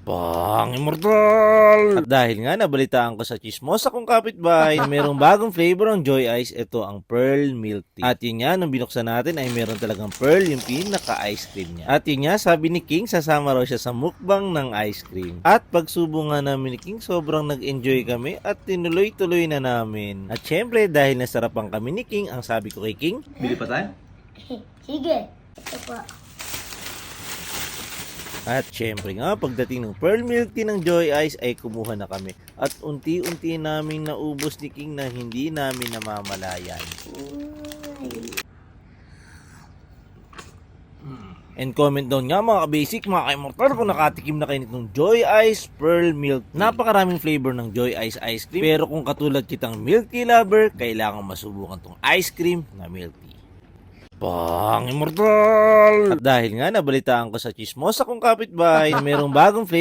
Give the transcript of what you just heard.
Immortal! At dahil nga nabalitaan ko sa chismosa kong kapitbahay na merong bagong flavor ng Joy Ice, ito ang Pearl Milk Tea. At yun nga, nung binuksan natin ay meron talagang pearl yung pinaka-ice cream niya. At yun nga, sabi ni King, sasama raw siya sa mukbang ng ice cream. At pagsubo nga namin ni King, sobrang nag-enjoy kami at tinuloy-tuloy na namin. At syempre, dahil nasarapan kami ni King, ang sabi ko kay King, bili pa tayo? Sige. Ito po. At syempre nga, pagdating ng pearl milk tea ng Joy Ice ay kumuha na kami. At unti-unti namin naubos ni King na hindi namin namamalayan. And comment down nga mga ka-basic, mga ka-immortal, kung nakatikim na kayo nitong Joy Ice Pearl Milk. Napakaraming flavor ng Joy Ice ice cream. Pero kung katulad kitang milk tea lover, kailangan masubukan tong ice cream na milk tea. Immortal! At dahil nga nabalitaan ko sa chismosa kong kapitbahay na merong bagong flavor